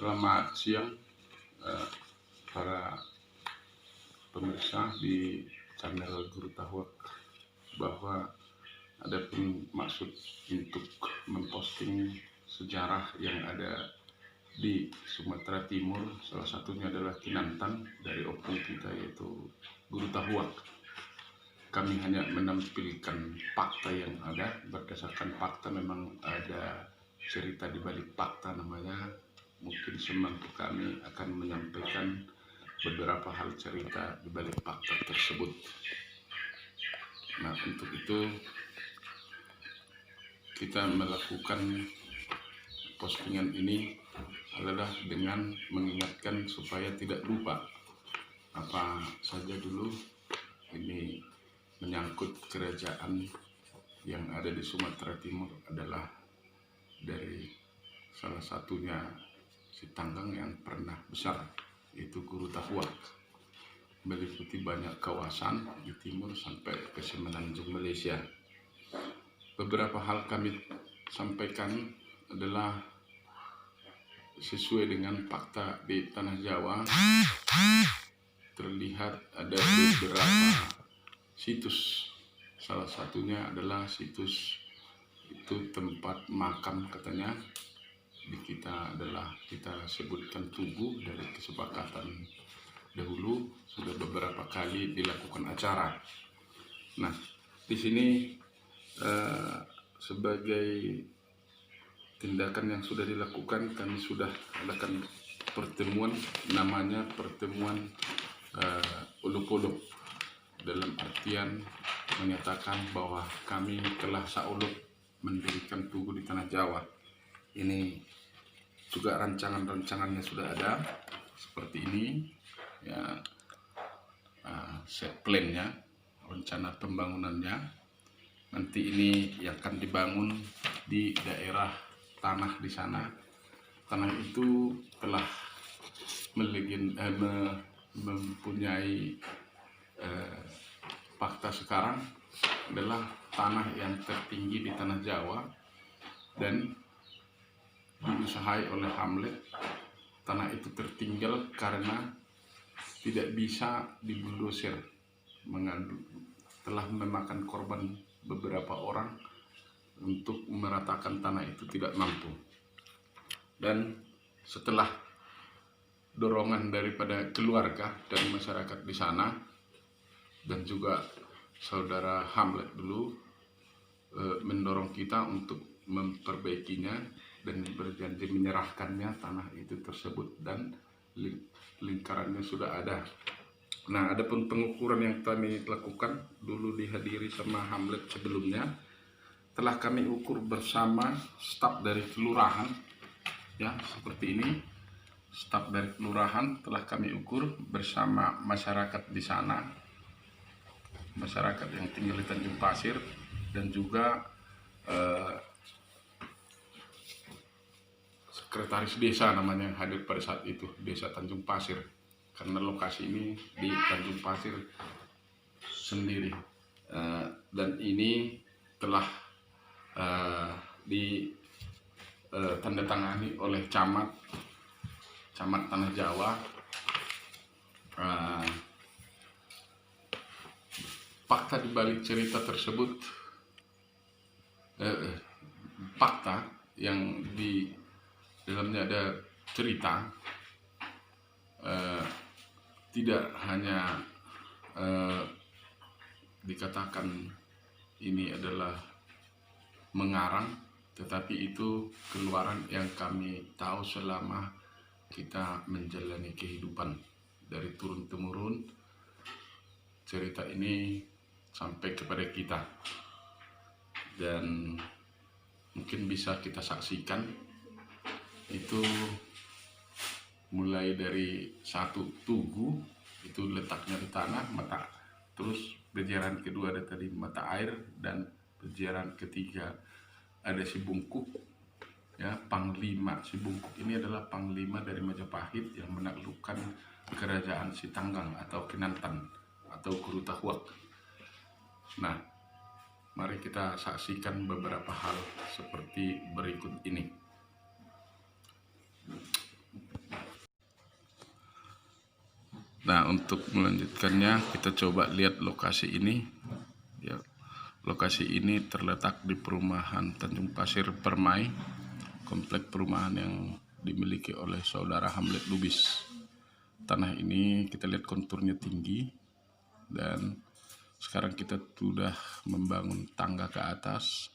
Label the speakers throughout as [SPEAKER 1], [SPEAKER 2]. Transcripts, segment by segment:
[SPEAKER 1] Selamat siang para pemirsa di channel Guru Tahwak, bahwa ada pun maksud untuk memposting sejarah yang ada di Sumatera Timur, salah satunya adalah Kinantan dari opung kita yaitu Guru Tahwak. Kami hanya menampilkan fakta yang ada, berdasarkan fakta memang ada cerita di balik fakta namanya. Mungkin semampu kami akan menyampaikan beberapa hal cerita di balik fakta tersebut. Nah, untuk itu kita melakukan postingan ini adalah dengan mengingatkan supaya tidak lupa apa saja dulu ini menyangkut kerajaan yang ada di Sumatera Timur adalah dari salah satunya si Tanggang yang pernah besar, yaitu Guru Tahwak, meliputi banyak kawasan di timur sampai ke semenanjung Malaysia. Beberapa hal kami sampaikan adalah sesuai dengan fakta di Tanah Jawa. Terlihat ada beberapa situs, salah satunya adalah situs itu tempat makam katanya. Di kita adalah kita sebutkan Tugu, dari kesepakatan dahulu sudah beberapa kali dilakukan acara. Nah, di sini sebagai tindakan yang sudah dilakukan, kami sudah adakan pertemuan, namanya pertemuan uluk-uluk, dalam artian menyatakan bahwa kami telah sauluk mendirikan Tugu di Tanah Jawa. Ini juga rancangannya sudah ada seperti ini ya, set plan-nya, rencana pembangunannya. Nanti ini yang akan dibangun di daerah tanah di sana. Tanah itu telah mempunyai fakta sekarang adalah tanah yang tertinggi di Tanah Jawa, dan diusahai oleh Hamlet. Tanah itu tertinggal karena tidak bisa dibuldoser, telah memakan korban beberapa orang untuk meratakan tanah itu, tidak mampu. Dan setelah dorongan daripada keluarga dan masyarakat di sana, dan juga saudara Hamlet dulu mendorong kita untuk memperbaikinya dan berjanji menyerahkannya tanah itu tersebut, dan lingkarannya sudah ada. Nah, adapun pengukuran yang kami lakukan dulu dihadiri sama Hamlet sebelumnya, telah kami ukur bersama staf dari kelurahan ya, seperti ini. Staf dari kelurahan telah kami ukur bersama masyarakat di sana, masyarakat yang tinggal di Tanjung Pasir, dan juga sekretaris desa namanya yang hadir pada saat itu, desa Tanjung Pasir, karena lokasi ini di Tanjung Pasir sendiri. Dan ini telah ditandatangani oleh camat Tanah Jawa. Fakta dibalik cerita tersebut, fakta yang di dalamnya ada cerita, tidak hanya dikatakan ini adalah mengarang, tetapi itu keluaran yang kami tahu selama kita menjalani kehidupan dari turun-temurun. Cerita ini sampai kepada kita dan mungkin bisa kita saksikan. Itu mulai dari satu tugu itu letaknya di tanah mata, terus berjalan kedua ada tadi mata air, dan berjalan ketiga ada si Bungkuk ya, panglima. Si Bungkuk ini adalah panglima dari Majapahit yang menaklukkan kerajaan si Tanggang atau Kinantan atau Guru Tahwak. Nah, mari kita saksikan beberapa hal seperti berikut ini. Nah, untuk melanjutkannya kita coba lihat lokasi ini. Ya, lokasi ini terletak di perumahan Tanjung Pasir Permai, komplek perumahan yang dimiliki oleh saudara Hamlet Lubis. Tanah ini kita lihat konturnya tinggi, dan sekarang kita sudah membangun tangga ke atas,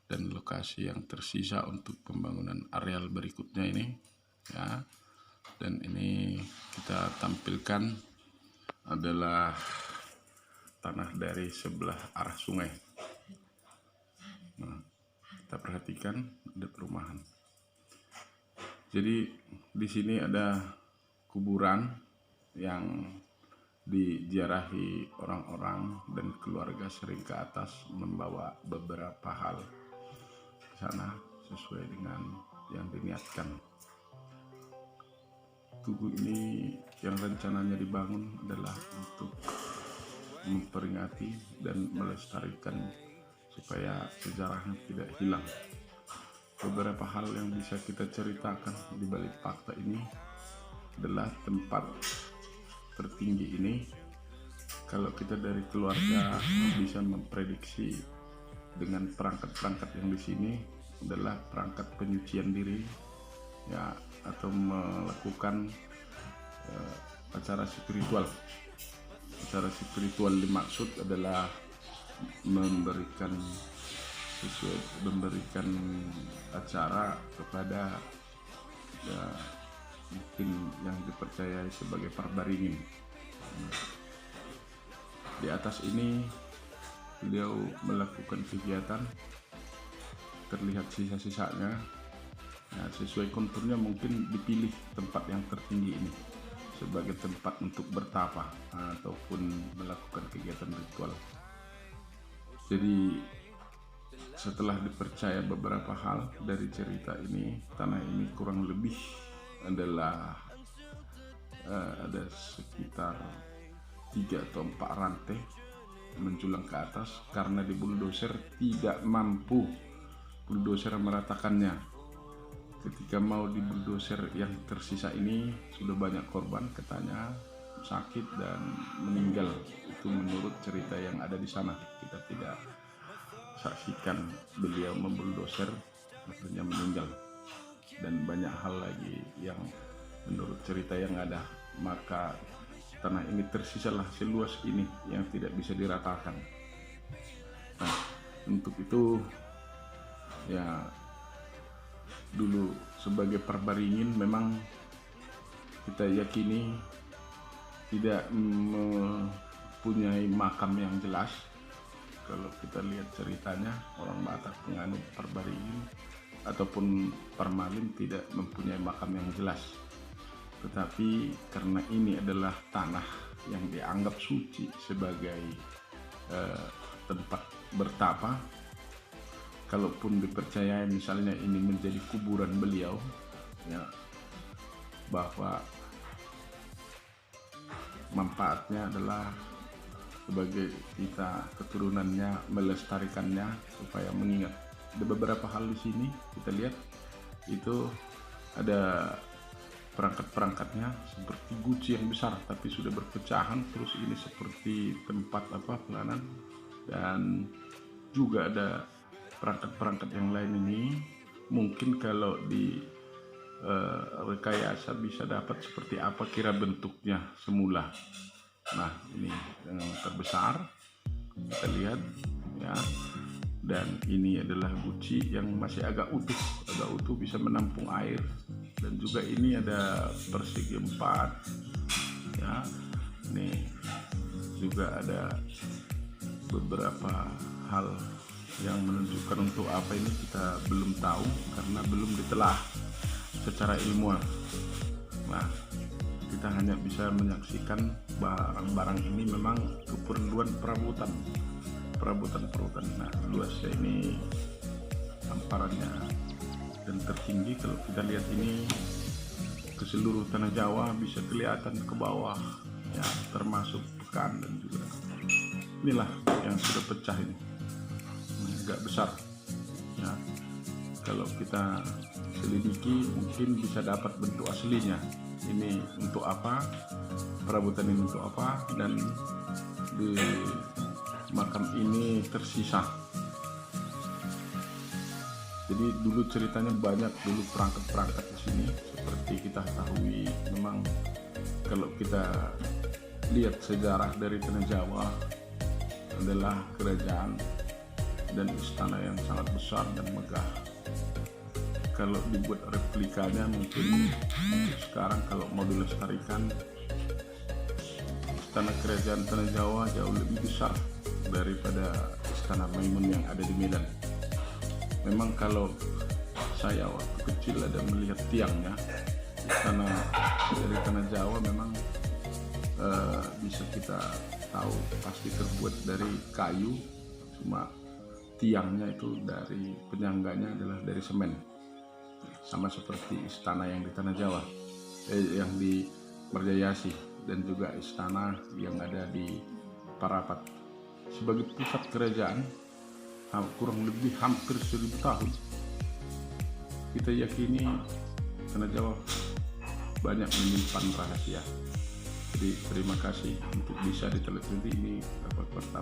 [SPEAKER 1] dan lokasi yang tersisa untuk pembangunan areal berikutnya ini, ya. Dan ini kita tampilkan adalah tanah dari sebelah arah sungai. Nah, kita perhatikan ada perumahan. Jadi di sini ada kuburan yang diziarahi orang-orang, dan keluarga sering ke atas membawa beberapa hal ke sana sesuai dengan yang diniatkan. Tugu ini yang rencananya dibangun adalah untuk memperingati dan melestarikan supaya sejarahnya tidak hilang. Beberapa hal yang bisa kita ceritakan di balik fakta ini adalah tempat tertinggi ini. Kalau kita dari keluarga bisa memprediksi dengan perangkat-perangkat yang di sini adalah perangkat penyucian diri, ya, atau melakukan acara spiritual. Acara spiritual dimaksud adalah memberikan acara kepada, ya, mungkin yang dipercayai sebagai parbaringin. Di atas ini beliau melakukan kegiatan, terlihat sisa-sisanya. Nah, sesuai konturnya mungkin dipilih tempat yang tertinggi ini sebagai tempat untuk bertapa ataupun melakukan kegiatan ritual. Jadi setelah dipercaya beberapa hal dari cerita ini, tanah ini kurang lebih adalah ada sekitar 3 atau 4 rantai menjulang ke atas karena di bulldozer tidak mampu bulldozer meratakannya. Ketika mau di bulldozer yang tersisa ini sudah banyak korban, katanya sakit dan meninggal. Itu menurut cerita yang ada di sana. Kita tidak saksikan beliau membuldozer, akhirnya meninggal, dan banyak hal lagi yang menurut cerita yang ada. Maka tanah ini tersisalah seluas ini yang tidak bisa diratakan. Nah, untuk itu, ya, dulu sebagai parbaringin memang kita yakini tidak mempunyai makam yang jelas. Kalau kita lihat ceritanya, orang Batak penganut parbaringin ataupun parmalin tidak mempunyai makam yang jelas. Tetapi karena ini adalah tanah yang dianggap suci sebagai tempat bertapa, kalaupun dipercaya misalnya ini menjadi kuburan beliau, ya, bahwa manfaatnya adalah sebagai kita keturunannya melestarikannya supaya mengingat. Ada beberapa hal di sini kita lihat itu ada perangkat-perangkatnya seperti guci yang besar tapi sudah berpecahan, terus ini seperti tempat pelanan, dan juga ada perangkat-perangkat yang lain ini mungkin kalau di rekayasa bisa dapat seperti apa kira bentuknya semula. Nah, ini yang terbesar kita lihat, ya, dan ini adalah guci yang masih agak utuh bisa menampung air, dan juga ini ada persegi 4, ya. Ini juga ada beberapa hal yang menunjukkan untuk apa ini kita belum tahu karena belum ditelah secara ilmuwan. Nah, kita hanya bisa menyaksikan barang-barang ini memang keperluan perabotan. Nah, luasnya ini hamparannya dan tertinggi. Kalau kita lihat ini ke seluruh tanah Jawa bisa kelihatan ke bawah, ya, termasuk Pekan, dan juga inilah yang sudah pecah ini. Agak besar, ya. Kalau kita selidiki mungkin bisa dapat bentuk aslinya. ini untuk apa, perabotan ini untuk apa, dan di makam ini tersisa. Jadi dulu ceritanya banyak, dulu perangkat-perangkat di sini seperti kita ketahui. Memang kalau kita lihat sejarah dari Tanah Jawa adalah kerajaan dan istana yang sangat besar dan megah. Kalau dibuat replikanya mungkin sekarang kalau mau dilestarikan, istana kerajaan Tanah Jawa jauh lebih besar daripada istana Maimun yang ada di Medan. Memang kalau saya waktu kecil ada melihat tiangnya, istana dari Tanah Jawa memang bisa kita tahu pasti terbuat dari kayu, cuma tiangnya itu dari penyangganya adalah dari semen, sama seperti istana yang di Tanah Jawa, yang di Marjayasi, dan juga istana yang ada di Parapat. Sebagai pusat kerajaan kurang lebih hampir 1000 tahun, kita yakini Tanah Jawa banyak menyimpan rahasia. Jadi terima kasih untuk bisa diteliti ini dapat pertama.